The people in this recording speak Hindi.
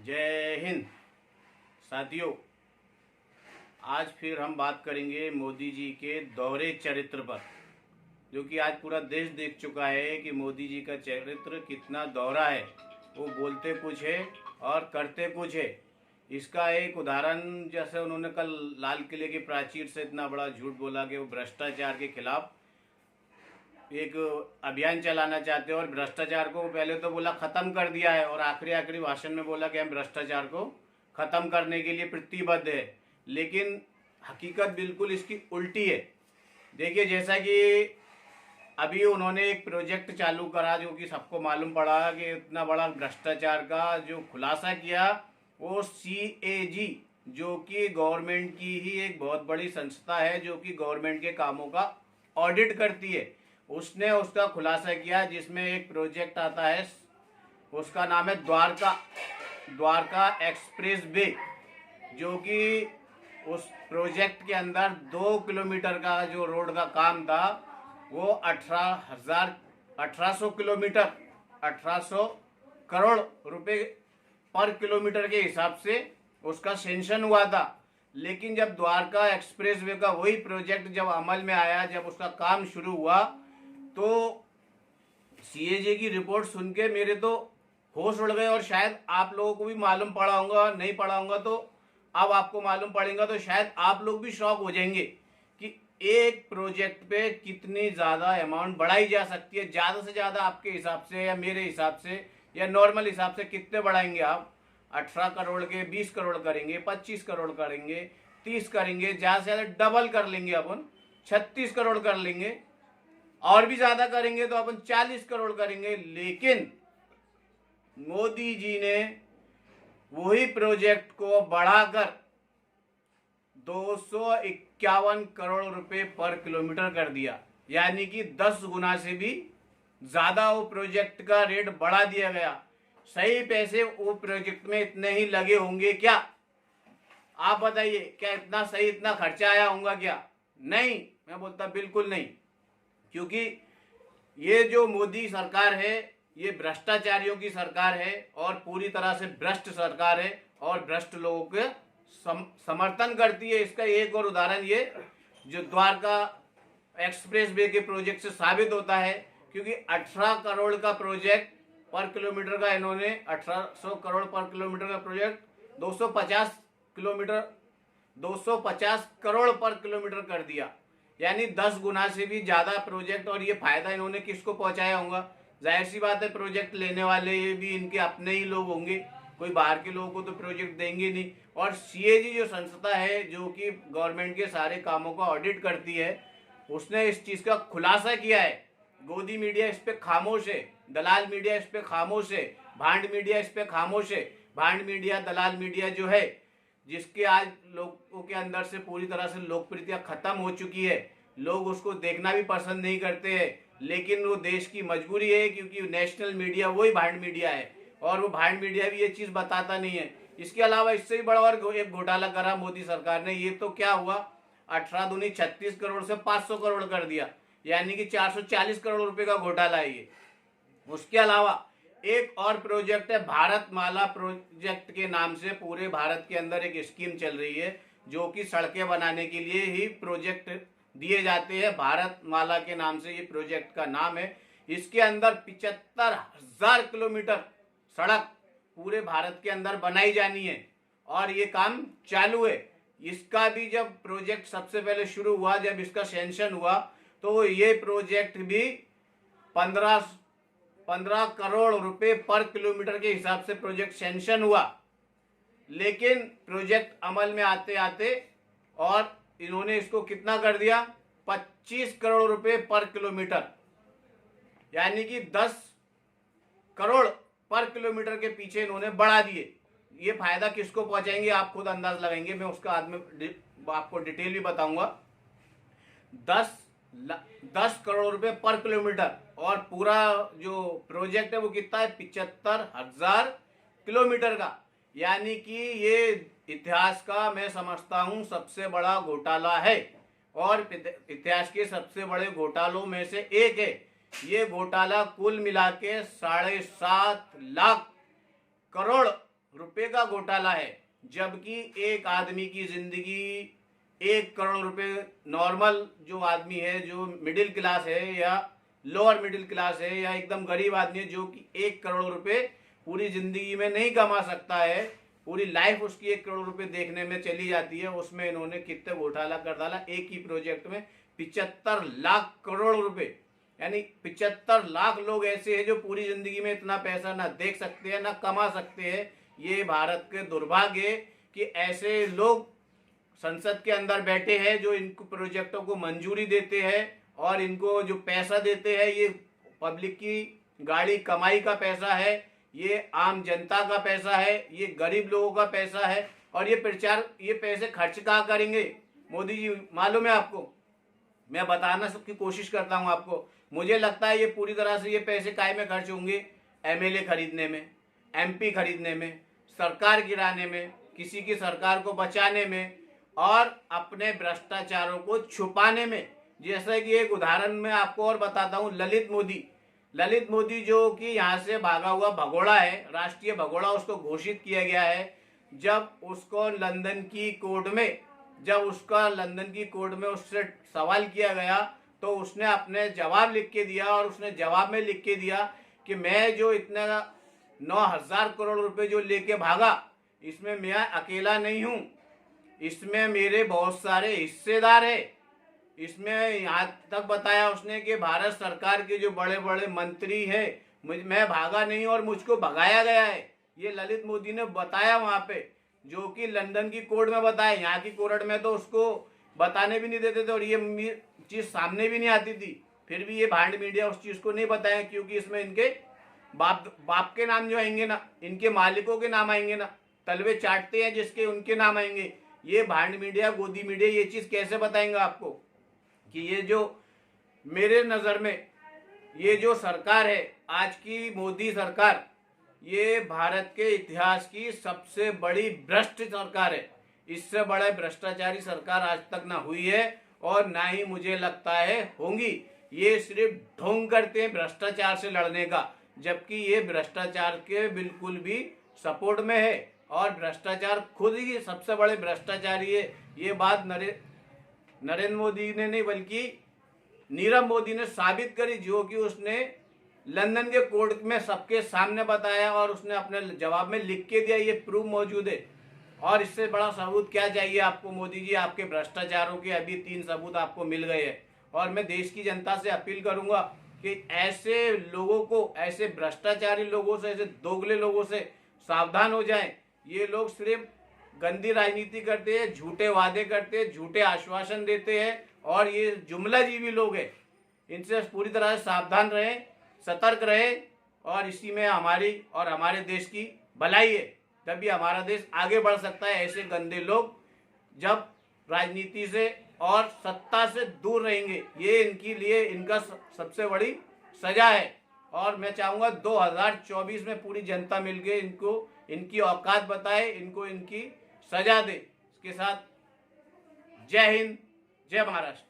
जय हिंद साथियों। आज फिर हम बात करेंगे मोदी जी के दोहरे चरित्र पर, जो कि आज पूरा देश देख चुका है कि मोदी जी का चरित्र कितना दोहरा है। वो बोलते कुछ है और करते कुछ है। इसका एक उदाहरण, जैसे उन्होंने कल लाल किले की प्राचीर से इतना बड़ा झूठ बोला कि वो भ्रष्टाचार के खिलाफ एक अभियान चलाना चाहते हैं और भ्रष्टाचार को पहले तो बोला खत्म कर दिया है और आखिरी भाषण में बोला कि हम भ्रष्टाचार को खत्म करने के लिए प्रतिबद्ध है, लेकिन हकीकत बिल्कुल इसकी उल्टी है। देखिए, जैसा कि अभी उन्होंने एक प्रोजेक्ट चालू करा जो कि सबको मालूम पड़ा कि इतना बड़ा भ्रष्टाचार का जो खुलासा किया, वो CAG जो कि गवर्नमेंट की ही एक बहुत बड़ी संस्था है जो कि गवर्नमेंट के कामों का ऑडिट करती है, उसने उसका खुलासा किया, जिसमें एक प्रोजेक्ट आता है, उसका नाम है द्वारका एक्सप्रेस वे, जो कि उस प्रोजेक्ट के अंदर 2 किलोमीटर का जो रोड का काम था वो 1800 किलोमीटर 1800 करोड़ रुपए पर किलोमीटर के हिसाब से उसका सेंक्शन हुआ था। लेकिन जब द्वारका एक्सप्रेस वे का वही प्रोजेक्ट जब अमल में आया, जब उसका काम शुरू हुआ, तो CAG की रिपोर्ट सुन के मेरे तो होश उड़ गए। और शायद आप लोगों को भी मालूम पड़ा होगा, नहीं पड़ा होगा तो अब आपको मालूम पड़ेगा, तो शायद आप लोग भी शॉक हो जाएंगे कि एक प्रोजेक्ट पे कितनी ज़्यादा अमाउंट बढ़ाई जा सकती है। ज़्यादा से ज़्यादा आपके हिसाब से या मेरे हिसाब से या नॉर्मल हिसाब से कितने बढ़ाएंगे आप? 18 करोड़ के 20 करोड़ करेंगे, 25 करोड़ करेंगे, 30 करेंगे, ज़्यादा से ज़्यादा डबल कर लेंगे अपन, 36 करोड़ कर लेंगे, और भी ज्यादा करेंगे तो अपन 40 करोड़ करेंगे। लेकिन मोदी जी ने वही प्रोजेक्ट को बढ़ाकर 251 करोड़ रुपए पर किलोमीटर कर दिया, यानी कि 10 गुना से भी ज्यादा वो प्रोजेक्ट का रेट बढ़ा दिया गया। सही पैसे वो प्रोजेक्ट में इतने ही लगे होंगे क्या? आप बताइए, क्या इतना सही इतना खर्चा आया होगा क्या? नहीं, मैं बोलता बिल्कुल नहीं, क्योंकि ये जो मोदी सरकार है ये भ्रष्टाचारियों की सरकार है और पूरी तरह से भ्रष्ट सरकार है और भ्रष्ट लोगों के समर्थन करती है। इसका एक और उदाहरण ये जो द्वारका एक्सप्रेस वे के प्रोजेक्ट से साबित होता है, क्योंकि 18 करोड़ का प्रोजेक्ट पर किलोमीटर का, इन्होंने 1800 करोड़ पर किलोमीटर का प्रोजेक्ट 250 करोड़ पर किलोमीटर कर दिया, यानी 10 गुना से भी ज्यादा प्रोजेक्ट। और ये फायदा इन्होंने किसको पहुंचाया होगा? जाहिर सी बात है, प्रोजेक्ट लेने वाले ये भी इनके अपने ही लोग होंगे, कोई बाहर के लोगों को तो प्रोजेक्ट देंगे नहीं। और CAG जो संस्था है जो कि गवर्नमेंट के सारे कामों का ऑडिट करती है, उसने इस चीज का खुलासा किया है। गोदी मीडिया इस पे खामोश है, दलाल मीडिया इस पे खामोश है, भांड मीडिया इस पे खामोश है। भांड मीडिया, दलाल मीडिया जो है, जिसके आज लोगों के अंदर से पूरी तरह से लोकप्रियता खत्म हो चुकी है, लोग उसको देखना भी पसंद नहीं करते हैं, लेकिन वो देश की मजबूरी है, क्योंकि नेशनल मीडिया वही भांड मीडिया है और वो भांड मीडिया भी ये चीज बताता नहीं है। इसके अलावा इससे ही बड़ा और एक घोटाला करा मोदी सरकार ने। ये तो क्या हुआ, 18 दूनी 36 करोड़ से 500 करोड़ कर दिया, यानी कि 440 करोड़ रुपए का घोटाला है ये। उसके अलावा एक और प्रोजेक्ट है भारतमाला प्रोजेक्ट के नाम से, पूरे भारत के अंदर एक स्कीम चल रही है जो कि सड़कें बनाने के लिए ही प्रोजेक्ट दिए जाते हैं। भारतमाला के नाम से ये प्रोजेक्ट का नाम है। इसके अंदर 75,000 किलोमीटर सड़क पूरे भारत के अंदर बनाई जानी है और ये काम चालू है। इसका भी जब प्रोजेक्ट सबसे पहले शुरू हुआ, जब इसका सेंक्शन हुआ, तो ये प्रोजेक्ट भी 15 करोड़ रुपए पर किलोमीटर के हिसाब से प्रोजेक्ट सेंक्शन हुआ। लेकिन प्रोजेक्ट अमल में आते आते और इन्होंने इसको कितना कर दिया, 25 करोड़ रुपए पर किलोमीटर, यानी कि 10 करोड़ पर किलोमीटर के पीछे इन्होंने बढ़ा दिए। ये फायदा किसको पहुंचाएंगे आप खुद अंदाज लगाएंगे, मैं उसका बाद में आपको डिटेल भी बताऊंगा। 10 करोड़ रुपए पर किलोमीटर, और पूरा जो प्रोजेक्ट है वो कितना है, 75,000 किलोमीटर का, यानी कि ये इतिहास का मैं समझता हूं सबसे बड़ा घोटाला है और इतिहास के सबसे बड़े घोटालों में से एक है। ये घोटाला कुल मिला के 7.5 लाख करोड़ रुपए रुपए का घोटाला है, जबकि एक आदमी की जिंदगी 1 करोड़ रुपए, नॉर्मल जो आदमी है, जो मिडिल क्लास है या लोअर मिडिल क्लास है या एकदम गरीब आदमी है, जो कि 1 करोड़ रुपए पूरी जिंदगी में नहीं कमा सकता है, पूरी लाइफ उसकी 1 करोड़ रुपए देखने में चली जाती है, उसमें इन्होंने कितने घोटाला कर डाला। एक ही प्रोजेक्ट में 75 लाख करोड़ रुपए, यानी 75 लाख लोग ऐसे हैं जो पूरी जिंदगी में इतना पैसा ना देख सकते हैं ना कमा सकते हैं। ये भारत के दुर्भाग्य कि ऐसे लोग संसद के अंदर बैठे हैं जो इन प्रोजेक्टों को मंजूरी देते हैं, और इनको जो पैसा देते हैं ये पब्लिक की गाड़ी कमाई का पैसा है, ये आम जनता का पैसा है, ये गरीब लोगों का पैसा है। और ये पैसे खर्च कहाँ करेंगे मोदी जी, मालूम है आपको? मैं बताना सबकी कोशिश करता हूँ आपको। मुझे लगता है ये पूरी तरह से ये पैसे काय में खर्च होंगे? एमएलए खरीदने में, एमपी खरीदने में, सरकार गिराने में, किसी की सरकार को बचाने में और अपने भ्रष्टाचारों को छुपाने में। जैसा कि एक उदाहरण मैं आपको और बताता हूँ, ललित मोदी जो कि यहाँ से भागा हुआ भगोड़ा है, राष्ट्रीय भगोड़ा उसको घोषित किया गया है। जब उसको लंदन की कोर्ट में उससे सवाल किया गया तो उसने अपने जवाब लिख के दिया, और उसने जवाब में लिख के दिया कि मैं जो इतना 9,000 करोड़ रुपए जो लेके भागा, इसमें मैं अकेला नहीं हूँ, इसमें मेरे बहुत सारे हिस्सेदार है। इसमें यहाँ तक बताया उसने कि भारत सरकार के जो बड़े बड़े मंत्री हैं, मैं भागा नहीं और मुझको भगाया गया है। ये ललित मोदी ने बताया वहाँ पे, जो कि लंदन की कोर्ट में बताया। यहाँ की कोर्ट में तो उसको बताने भी नहीं देते थे और ये चीज़ सामने भी नहीं आती थी। फिर भी ये भांड मीडिया उस चीज़ को नहीं बताया, क्योंकि इसमें इनके बाप के नाम जो आएंगे ना, इनके मालिकों के नाम आएंगे ना, तलवे चाटते हैं जिसके उनके नाम आएंगे। ये भांड मीडिया, गोदी मीडिया ये चीज़ कैसे बताएंगे आपको कि ये जो मेरे नज़र में ये जो सरकार है आज की मोदी सरकार, ये भारत के इतिहास की सबसे बड़ी भ्रष्ट सरकार है। इससे बड़ा भ्रष्टाचारी सरकार आज तक ना हुई है और ना ही मुझे लगता है होंगी। ये सिर्फ ढोंग करते हैं भ्रष्टाचार से लड़ने का, जबकि ये भ्रष्टाचार के बिल्कुल भी सपोर्ट में है और भ्रष्टाचार खुद ही सबसे बड़े भ्रष्टाचारी है। ये बात नरेंद्र मोदी ने नहीं बल्कि नीरव मोदी ने साबित करी, जो कि उसने लंदन के कोर्ट में सबके सामने बताया और उसने अपने जवाब में लिख के दिया। ये प्रूफ मौजूद है और इससे बड़ा सबूत क्या चाहिए आपको मोदी जी? आपके भ्रष्टाचारों के अभी 3 सबूत आपको मिल गए हैं। और मैं देश की जनता से अपील करूंगा कि ऐसे लोगों को, ऐसे भ्रष्टाचारी लोगों से, ऐसे दोगले लोगों से सावधान हो जाएं। ये लोग सिर्फ गंदी राजनीति करते हैं, झूठे वादे करते हैं, झूठे आश्वासन देते हैं और ये जुमलाजीवी लोग हैं। इनसे पूरी तरह से सावधान रहें, सतर्क रहें और इसी में हमारी और हमारे देश की भलाई है। तभी हमारा देश आगे बढ़ सकता है। ऐसे गंदे लोग जब राजनीति से और सत्ता से दूर रहेंगे, ये इनके लिए इनका सबसे बड़ी सजा है। और मैं चाहूँगा 2024 में पूरी जनता मिलकर इनको इनकी औकात बताए, इनको इनकी सजा दे। इसके साथ जय हिंद, जय महाराष्ट्र।